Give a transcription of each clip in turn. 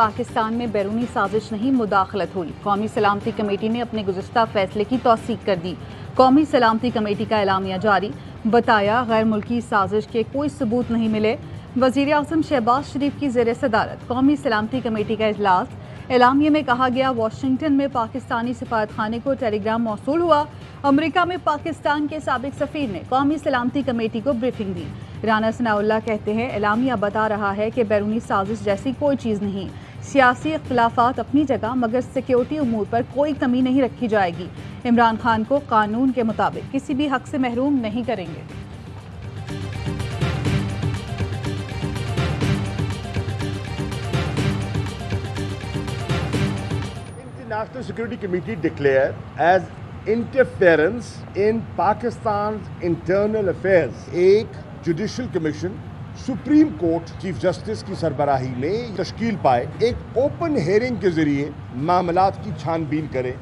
پاکستان میں بیرونی سازش نہیں مداخلت ہوئی۔ قومی سلامتی کمیٹی نے اپنے گزشتہ فیصلے کی توثیق کر دی۔ قومی سلامتی کمیٹی کا اعلامیہ جاری، بتایا غیر ملکی سازش کے کوئی ثبوت نہیں ملے۔ وزیر اعظم شہباز شریف کی زیر صدارت قومی سلامتی کمیٹی کا اجلاس۔ اعلامیے میں کہا گیا واشنگٹن میں پاکستانی سفارت خانے کو ٹیلی گرام موصول ہوا۔ امریکہ میں پاکستان کے سابق سفیر نے قومی سلامتی کمیٹی کو بریفنگ دی۔ رانا ثناء اللہ کہتے ہیں اعلامیہ بتا رہا ہے کہ بیرونی سازش جیسی کوئی چیز نہیں، سیاسی اختلافات اپنی جگہ مگر سیکیورٹی امور پر کوئی کمی نہیں رکھی جائے گی۔ عمران خان کو قانون کے مطابق کسی بھی حق سے محروم نہیں کریں گے۔ National Security Committee declared as interference in Pakistan's internal affairs ایک judicial commission supreme court chief justice کی سربراہی میں تشکیل پائے، ایک اوپن ہیئرنگ کے ذریعے معاملات کی چھان بین کرے۔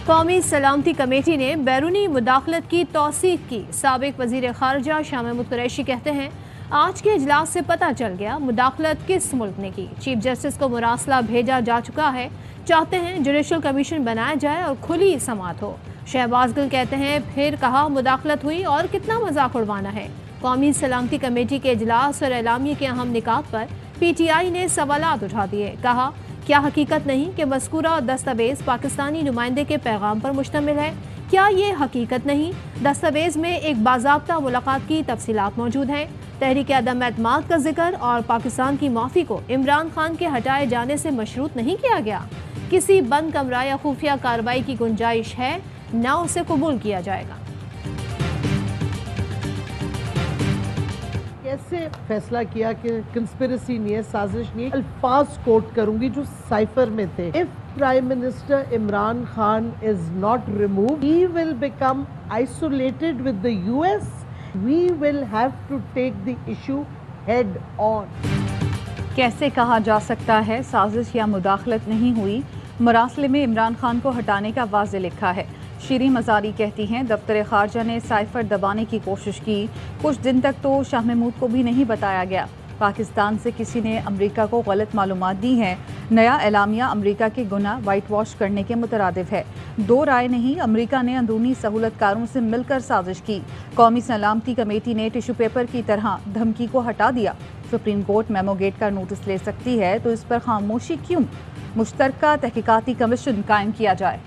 قومی سلامتی کمیٹی نے بیرونی مداخلت کی توثیق کی۔ سابق وزیر خارجہ شاہ محمود قریشی کہتے ہیں آج کے اجلاس سے پتہ چل گیا مداخلت کس ملک نے کی۔ چیف جسٹس کو مراسلہ بھیجا جا چکا ہے، چاہتے ہیں جوڈیشل کمیشن بنایا جائے اور کھلی سماعت ہو۔ شہباز گل کہتے ہیں پھر کہا مداخلت ہوئی اور کتنا مذاق اڑوانا ہے۔ قومی سلامتی کمیٹی کے اجلاس اور اعلامیے کے اہم نکات پر پی ٹی آئی نے سوالات اٹھا دیے۔ کہا کیا حقیقت نہیں کہ مذکورہ دستاویز پاکستانی نمائندے کے پیغام پر مشتمل ہے؟ کیا یہ حقیقت نہیں؟ دستاویز میں ایک باضابطہ ملاقات کی تفصیلات موجود ہیں۔ تحریک عدم اعتماد کا ذکر اور پاکستان کی معافی کو عمران خان کے ہٹائے جانے سے مشروط نہیں کیا گیا۔ کسی بند کمرہ یا خفیہ کارروائی کی گنجائش ہے، نہ اسے قبول کیا جائے گا۔ کیسے فیصلہ کیا کہ کنسپیرسی نہیں ہے، سازش نہیں ہے؟ الفاظ کوٹ کروں گی جو سائفر میں تھے۔ If Prime Minister Imran Khan is not removed, he will become isolated with the US. We will have to take the issue head on. کیسے کہا جا سکتا ہے سازش یا مداخلت نہیں ہوئی؟ مراسلے میں عمران خان کو ہٹانے کا واضح لکھا ہے۔ شیریں مزاری کہتی ہیں دفتر خارجہ نے سائفر دبانے کی کوشش کی، کچھ دن تک تو شاہ محمود کو بھی نہیں بتایا گیا۔ پاکستان سے کسی نے امریکہ کو غلط معلومات دی ہیں۔ نیا اعلامیہ امریکہ کے گناہ وائٹ واش کرنے کے مترادف ہے۔ دو رائے نہیں، امریکہ نے اندرونی سہولت کاروں سے مل کر سازش کی۔ قومی سلامتی کمیٹی نے ٹیشو پیپر کی طرح دھمکی کو ہٹا دیا۔ سپریم کورٹ میمو گیٹ کا نوٹس لے سکتی ہے تو اس پر خاموشی کیوں؟ مشترکہ تحقیقاتی کمیشن قائم کیا جائے۔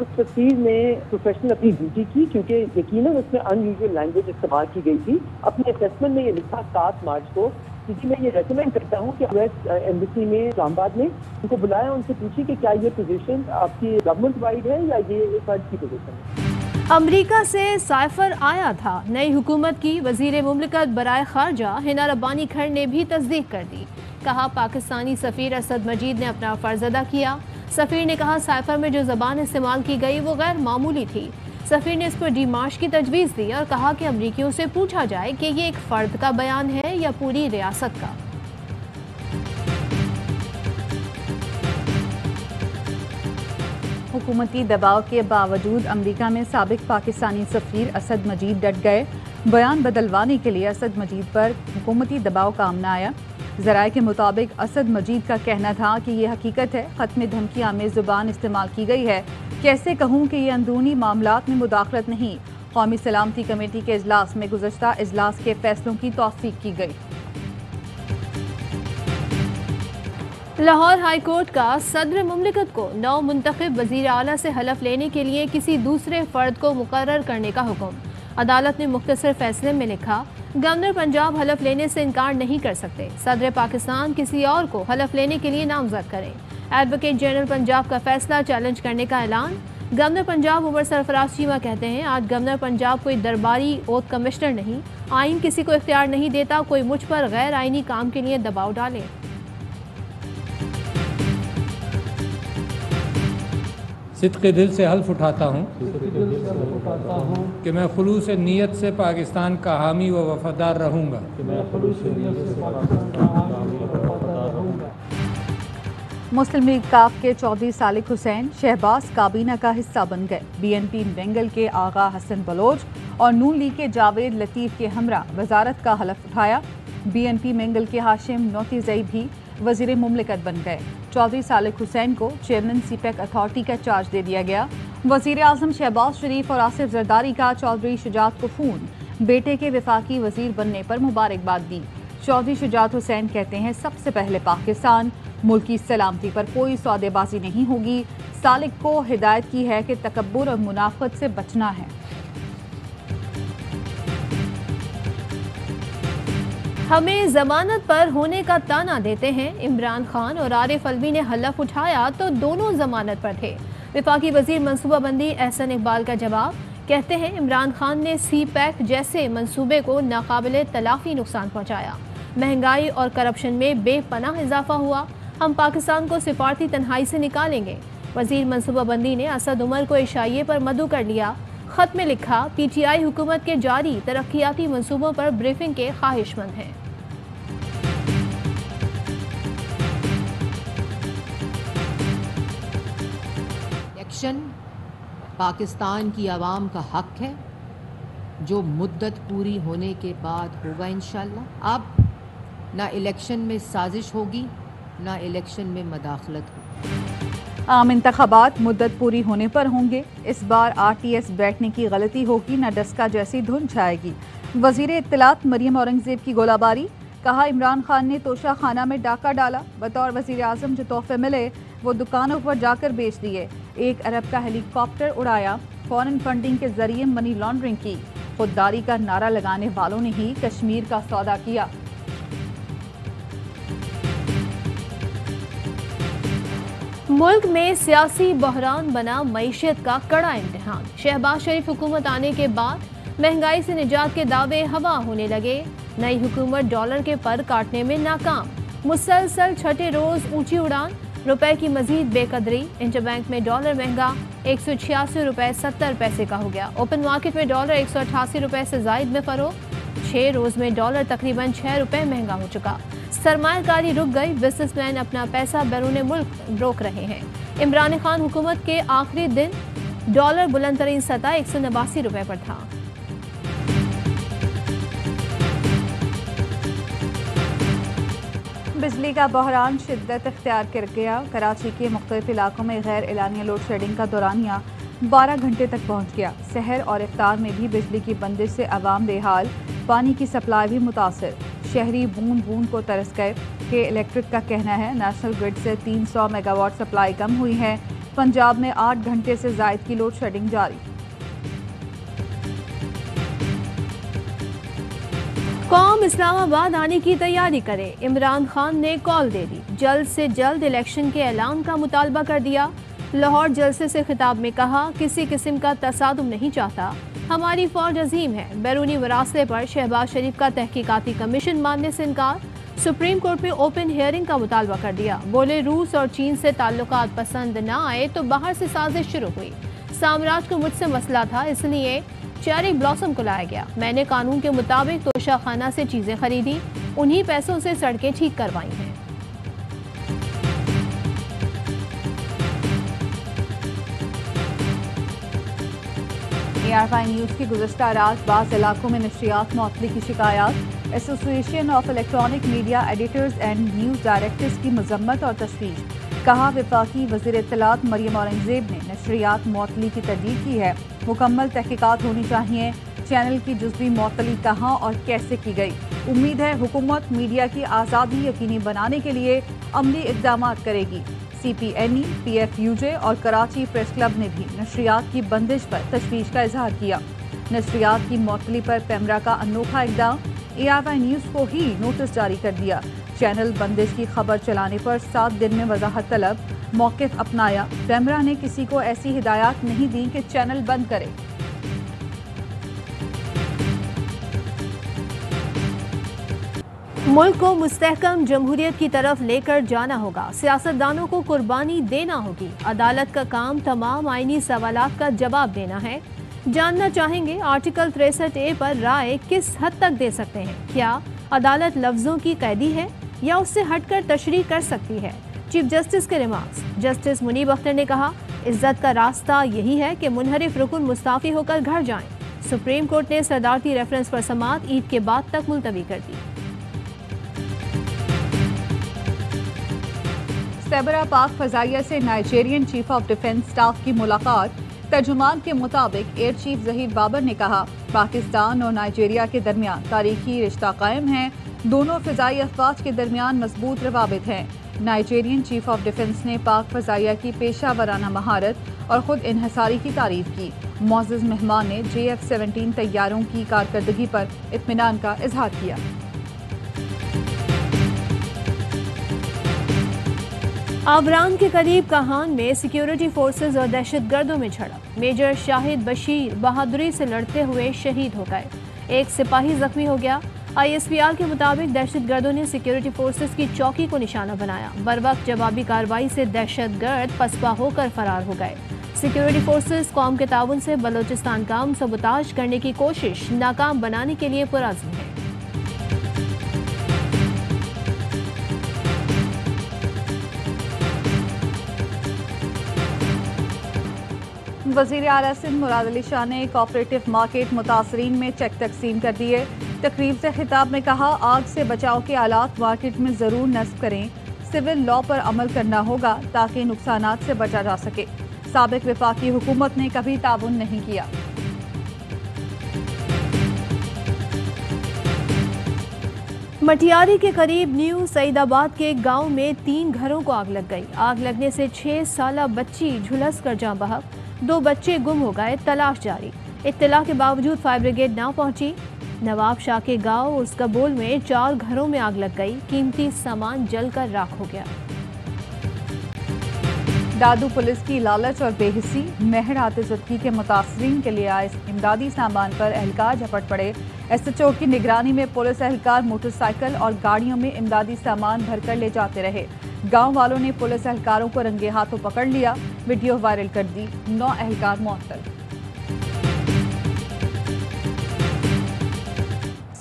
اس تصویر میں پروفیشنل اپنی ڈیوٹی کی، کیونکہ یقیناً اس میں ان یوزول لینگویج استعمال کی گئی تھی۔ اپنے اسیسمنٹ میں یہ لکھا 7 مارچ کو، کیونکہ میں یہ ریکمینڈ کرتا ہوں کہ یو ایس ایمبیسی میں اسلام آباد میں ان کو بلایا، ان سے پوچھیں کہ کیا یہ پوزیشن آپ کی گورنمنٹ وائڈ ہے یا یہ فرد کی پوزیشن ہے۔ امریکہ سے سائفر آیا تھا، نئی حکومت کی وزیر مملکت برائے خارجہ ہنا ربانی کھڑ نے بھی تصدیق کر دی۔ کہا پاکستانی سفیر اسد مجید نے اپنا فرض ادا کیا۔ سفیر نے کہا سائفر میں جو زبان استعمال کی گئی وہ غیر معمولی تھی۔ سفیر نے اس پر ڈیمارش کی تجویز دی اور کہا کہ امریکیوں سے پوچھا جائے کہ یہ ایک فرد کا بیان ہے یا پوری ریاست کا۔ حکومتی دباؤ کے باوجود امریکہ میں سابق پاکستانی سفیر اسد مجید ڈٹ گئے۔ بیان بدلوانے کے لیے اسد مجید پر حکومتی دباؤ کام نہ آیا۔ ذرائع کے مطابق اسد مجید کا کہنا تھا کہ یہ حقیقت ہے، خط میں دھمکی آمیز زبان استعمال کی گئی ہے۔ کیسے کہوں کہ یہ اندرونی معاملات میں مداخلت نہیں؟ قومی سلامتی کمیٹی کے اجلاس میں گزشتہ اجلاس کے فیصلوں کی توثیق کی گئی۔ لاہور ہائی کورٹ کا صدر مملکت کو نو منتخب وزیر اعلیٰ سے حلف لینے کے لیے کسی دوسرے فرد کو مقرر کرنے کا حکم۔ عدالت نے مختصر فیصلے میں لکھا گورنر پنجاب حلف لینے سے انکار نہیں کر سکتے، صدر پاکستان کسی اور کو حلف لینے کے لیے نامزد کریں۔ ایڈوکیٹ جنرل پنجاب کا فیصلہ چیلنج کرنے کا اعلان۔ گورنر پنجاب عمر سرفراز چیمہ کہتے ہیں آج گورنر پنجاب کوئی درباری اوتھ کمشنر نہیں، آئین کسی کو اختیار نہیں دیتا کوئی مجھ پر غیر آئینی کام کے لیے دباؤ ڈالے۔ صدق دل سے حلف اٹھاتا ہوں کہ میں خلوص نیت سے پاکستان کا حامی و وفادار رہوں گا۔ مسلم لیگ کاف کے چودھری صالح حسین شہباز کابینہ کا حصہ بن گئے۔ BNP منگل کے آغا حسن بلوچ اور نون لیگ کے جاوید لطیف کے ہمراہ وزارت کا حلف اٹھایا۔ BNP منگل کے ہاشم نوتیزئی بھی وزیر مملکت بن گئے۔ چودھری صالح حسین کو چیئرمین سی پیک اتھارٹی کا چارج دے دیا گیا۔ وزیر اعظم شہباز شریف اور آصف زرداری کا چودھری شجاعت کو فون بیٹے کے وفاقی وزیر بننے پر مبارکباد دی۔ چودھری شجاعت حسین کہتے ہیں سب سے پہلے پاکستان ملکی سلامتی پر کوئی سودے بازی نہیں ہوگی۔ صالح کو ہدایت کی ہے کہ تکبر اور منافقت سے بچنا ہے۔ ہمیں ضمانت پر ہونے کا تانا دیتے ہیں۔ عمران خان اور عارف علوی نے حلف اٹھایا تو دونوں ضمانت پر تھے۔ وفاقی وزیر منصوبہ بندی احسن اقبال کا جواب، کہتے ہیں عمران خان نے سی پیک جیسے منصوبے کو ناقابل تلافی نقصان پہنچایا۔ مہنگائی اور کرپشن میں بے پناہ اضافہ ہوا۔ ہم پاکستان کو سفارتی تنہائی سے نکالیں گے۔ وزیر منصوبہ بندی نے اسد عمر کو عشائیے پر مدعو کر لیا۔ خط میں لکھا، PTI حکومت کے جاری ترقیاتی منصوبوں پر بریفنگ کے خواہش مند ہیں۔ الیکشن پاکستان کی عوام کا حق ہے جو مدت پوری ہونے کے بعد ہوگا انشاءاللہ۔ اب نہ الیکشن میں سازش ہوگی نہ الیکشن میں مداخلت ہوگی۔ عام انتخابات مدت پوری ہونے پر ہوں گے۔ اس بار RTS بیٹھنے کی غلطی ہوگی نہ ڈسکا جیسی دھن چھائے گی۔ وزیر اطلاعات مریم اورنگزیب کی گولہ باری، کہا عمران خان نے توشہ خانہ میں ڈاکہ ڈالا، بطور وزیر اعظم جو تحفے ملے وہ دکانوں پر جا کر بیچ دیے۔ 1 ارب کا ہیلی کاپٹر اڑایا، فارن فنڈنگ کے ذریعے منی لانڈرنگ کی۔ خودداری کا نعرہ لگانے والوں نے ہی کشمیر کا سودا کیا۔ ملک میں سیاسی بحران بنا معیشت کا کڑا امتحان۔ شہباز شریف حکومت آنے کے بعد مہنگائی سے نجات کے دعوے ہوا ہونے لگے۔ نئی حکومت ڈالر کے پر کاٹنے میں ناکام۔ مسلسل چھٹے روز اونچی اڑان، روپے کی مزید بے قدری۔ انٹر بینک میں ڈالر مہنگا، 186 روپے 70 پیسے کا ہو گیا۔ اوپن مارکیٹ میں ڈالر 188 روپے سے زائد میں فروخت۔ 6 روز میں ڈالر تقریباً 6 روپے مہنگا ہو چکا۔ سرمایہ کاری رک گئی، بزنس مین اپنا پیسہ بیرون ملک روک رہے ہیں۔ عمران خان حکومت کے آخری دن ڈالر بلند ترین سطح 189 روپے پر تھا۔ بجلی کا بحران شدت اختیار کر گیا۔ کراچی کے مختلف علاقوں میں غیر اعلانیہ لوڈ شیڈنگ کا دورانیہ 12 گھنٹے تک پہنچ گیا۔ سحر اور افطار میں بھی بجلی کی بندش سے عوام بے حال، پانی کی سپلائی بھی متاثر۔ شہری بوند بوند کو ترس گئے کہ الیکٹرک کا کہنا ہے نیشنل گرڈ سے 300 میگا واٹ سپلائی کم ہوئی ہے۔ پنجاب میں 8 گھنٹے سے زائد کی لوڈ شیڈنگ جاری۔ قوم اسلام آباد آنے کی تیاری کرے، عمران خان نے کال دے دی۔ جلد سے جلد الیکشن کے اعلان کا مطالبہ کر دیا۔ لاہور جلسے سے خطاب میں کہا، کسی قسم کا تصادم نہیں چاہتا، ہماری فوج عظیم ہے۔ بیرونی مراسلے پر شہباز شریف کا تحقیقاتی کمیشن ماننے سے انکار۔ سپریم کورٹ میں اوپن ہیئرنگ کا مطالبہ کر دیا۔ بولے روس اور چین سے تعلقات پسند نہ آئے تو باہر سے سازش شروع ہوئی۔ سامراج کو مجھ سے مسئلہ تھا، اس لیے چیری بلاسم کو لایا گیا۔ میں نے قانون کے مطابق توشہ خانہ سے چیزیں خریدی، انہی پیسوں سے سڑکیں ٹھیک کروائی ہیں۔ ARY نیوز کی گزشتہ رات بعض علاقوں میں نشریات معطلی کی شکایات۔ ایسوسی ایشن of electronic media editors and news directors کی مذمت اور تشویش۔ کہا، وفاقی وزیر اطلاعات مریم اورنگزیب نے نشریات معطلی کی تردید کی ہے، مکمل تحقیقات ہونی چاہیے۔ چینل کی جزوی معطلی کہاں اور کیسے کی گئی؟ امید ہے حکومت میڈیا کی آزادی یقینی بنانے کے لیے عملی اقدامات کرے گی۔ CPNE، PFUJ اور کراچی پریس کلب نے بھی نشریات کی بندش پر تشویش کا اظہار کیا۔ نشریات کی معطلی پر پیمرا کا انوکھا اقدام، ARY نیوز کو ہی نوٹس جاری کر دیا۔ چینل بندش کی خبر چلانے پر 7 دن میں وضاحت طلب، موقف اپنایا۔ پیمرا نے کسی کو ایسی ہدایات نہیں دی کہ چینل بند کرے۔ ملک کو مستحکم جمہوریت کی طرف لے کر جانا ہوگا، سیاستدانوں کو قربانی دینا ہوگی۔ عدالت کا کام تمام آئینی سوالات کا جواب دینا ہے۔ جاننا چاہیں گے آرٹیکل 63A پر رائے کس حد تک دے سکتے ہیں؟ کیا عدالت لفظوں کی قیدی ہے یا اس سے ہٹ کر تشریح کر سکتی ہے؟ چیف جسٹس کے ریمارکس۔ جسٹس منیب اختر نے کہا عزت کا راستہ یہی ہے کہ منحرف رکن مستعفی ہو کر گھر جائیں۔ سپریم کورٹ نے صدارتی ریفرنس پر سماعت عید کے بعد تک ملتوی کر دی۔ سیبرا پاک فضائیہ سے نائجیرین چیف آف ڈیفنس سٹاف کی ملاقات۔ ترجمان کے مطابق ایئر چیف ظہیر بابر نے کہا پاکستان اور نائجیریا کے درمیان تاریخی رشتہ قائم ہے، دونوں فضائی افواج کے درمیان مضبوط روابط ہیں۔ نائجیرین چیف آف ڈیفنس نے پاک فضائیہ کی پیشہ ورانہ مہارت اور خود انحصاری کی تعریف کی۔ معزز مہمان نے JF-17 طیاروں کی کارکردگی پر اطمینان کا اظہار کیا۔ آبران کے قریب کہان میں سیکیورٹی فورسز اور دہشت گردوں میں جھڑپ۔ میجر شاہد بشیر بہادری سے لڑتے ہوئے شہید ہو گئے، ایک سپاہی زخمی ہو گیا۔ ISPR کے مطابق دہشت گردوں نے سیکیورٹی فورسز کی چوکی کو نشانہ بنایا۔ بروقت جوابی کارروائی سے دہشت گرد پسپا ہو کر فرار ہو گئے۔ سیکیورٹی فورسز قوم کے تعاون سے بلوچستان کا سبوتاژ کرنے کی کوشش ناکام بنانے کے لیے پرعزم ہے۔ وزیر اعلیٰ سندھ مراد علی شاہ نے کوآپریٹو مارکیٹ متاثرین میں چیک تقسیم کر دیے۔ تقریب سے خطاب میں کہا آگ سے بچاؤ کے آلات مارکیٹ میں ضرور نصب کریں، سول لا پر عمل کرنا ہوگا تاکہ نقصانات سے بچا جا سکے۔ سابق وفاقی حکومت نے کبھی تعاون نہیں کیا۔ مٹیاری کے قریب نیو سعید آباد کے گاؤں میں 3 گھروں کو آگ لگ گئی۔ آگ لگنے سے 6 سالہ بچی جھلس کر جاں بحق، 2 بچے گم ہو گئے، تلاش جاری۔ اطلاع کے باوجود فائر بریگیڈ نہ پہنچی۔ نواب شاہ کے گاؤں ارسکبول میں 4 گھروں میں آگ لگ گئی، قیمتی سامان جل کر راکھ ہو گیا۔ دادو پولیس کی لالچ اور بے حسی، مہر آتشزدگی کے متاثرین کے لیے آئے امدادی سامان پر اہلکار جھپٹ پڑے۔ SHO کی نگرانی میں پولیس اہلکار موٹر سائیکل اور گاڑیوں میں امدادی سامان بھر کر لے جاتے رہے۔ گاؤں والوں نے پولیس اہلکاروں کو رنگے ہاتھوں پکڑ لیا، ویڈیو وائرل کر دی، 9 اہلکار معطل۔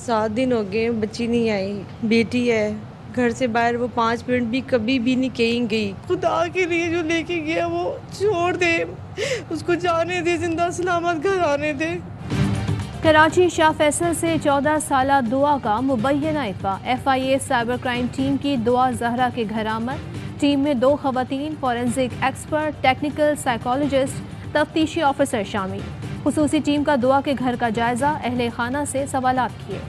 7 دن ہو گئے بچی نہیں آئی، بیٹی ہے گھر سے باہر، وہ 5 منٹ بھی کبھی بھی نہیں کہیں گئی۔ خدا کے لیے جو لے کے گیا وہ چھوڑ دے، اس کو جانے دے، زندہ سلامت گھر آنے دے۔ کراچی شاہ فیصل سے 14 سالہ دعا کا مبینہ اطلاع۔ FIA سائبر کرائم ٹیم کی دعا زہرا کے گھر آمد۔ ٹیم میں 2 خواتین، فورنزک ایکسپرٹ، ٹیکنیکل سائیکالوجسٹ، تفتیشی آفیسر شامل۔ خصوصی ٹیم کا دعا کے گھر کا جائزہ، اہل خانہ سے سوالات کیے۔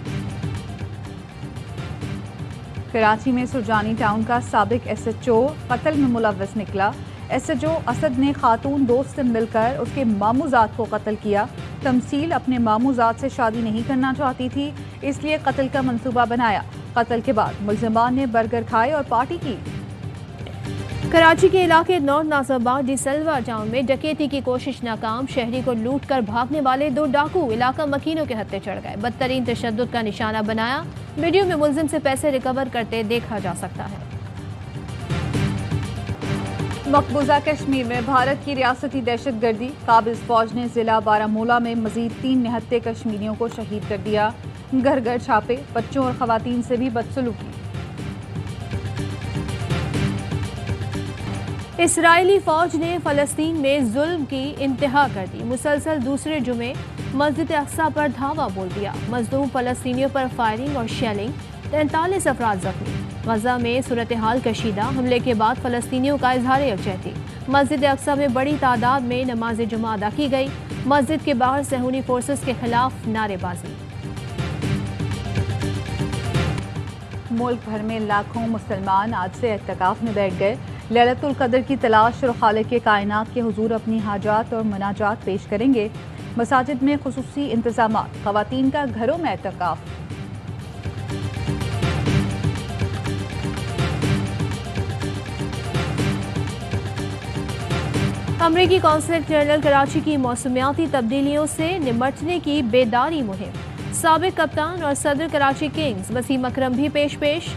کراچی میں سرجانی ٹاؤن کا سابق SHO قتل میں ملوث نکلا۔ SHO اسد نے خاتون دوست سے مل کر اس کے ماموزاد کو قتل کیا۔ تمثیل اپنے ماموزاد سے شادی نہیں کرنا چاہتی تھی، اس لیے قتل کا منصوبہ بنایا۔ قتل کے بعد ملزمان نے برگر کھائے اور پارٹی کی۔ کراچی کے علاقے نارتھ ناصر آباد ڈی سلوا ٹاؤن میں ڈکیتی کی کوشش ناکام۔ شہری کو لوٹ کر بھاگنے والے 2 ڈاکو علاقہ مکینوں کے ہتھے چڑھ گئے، بدترین تشدد کا نشانہ بنایا۔ ویڈیو میں ملزم سے پیسے ریکور کرتے دیکھا جا سکتا ہے۔ مقبوضہ کشمیر میں بھارت کی ریاستی دہشت گردی، قابض فوج نے ضلع بارہمولہ میں مزید 3 نہتے کشمیریوں کو شہید کر دیا۔ گھر گھر چھاپے، بچوں اور خواتین سے بھی بدسلوکی۔ اسرائیلی فوج نے فلسطین میں ظلم کی انتہا کر دی۔ مسلسل دوسرے جمعے مسجد اقصیٰ پر دھاوا بول دیا۔ مظلوم فلسطینیوں پر فائرنگ اور شیلنگ، 43 افراد زخمی۔ غزہ میں صورتحال کشیدہ، حملے کے بعد فلسطینیوں کا اظہار یکجہتی۔ مسجد اقصیٰ میں بڑی تعداد میں نماز جمعہ ادا کی گئی۔ مسجد کے باہر صہیونی فورسز کے خلاف نعرے بازی۔ ملک بھر میں لاکھوں مسلمان آج سے اعتکاف میں بیٹھ گئے۔ لیلۃ القدر کی تلاش اور خالق کائنات کے حضور اپنی حاجات اور مناجات پیش کریں گے۔ مساجد میں خصوصی انتظامات، خواتین کا گھروں میں اعتکاف۔ امریکی قونصلیٹ جنرل کراچی کی موسمیاتی تبدیلیوں سے نمٹنے کی بیداری مہم۔ سابق کپتان اور صدر کراچی کنگز وسیم اکرم بھی پیش۔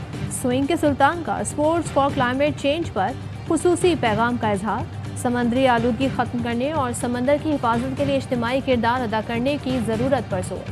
سوئنگ کے سلطان کا اسپورٹس فار کلائمیٹ چینج پر خصوصی پیغام کا اظہار۔ سمندری آلودگی ختم کرنے اور سمندر کی حفاظت کے لیے اجتماعی کردار ادا کرنے کی ضرورت پر زور۔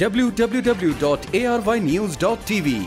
www.arYnews.tv।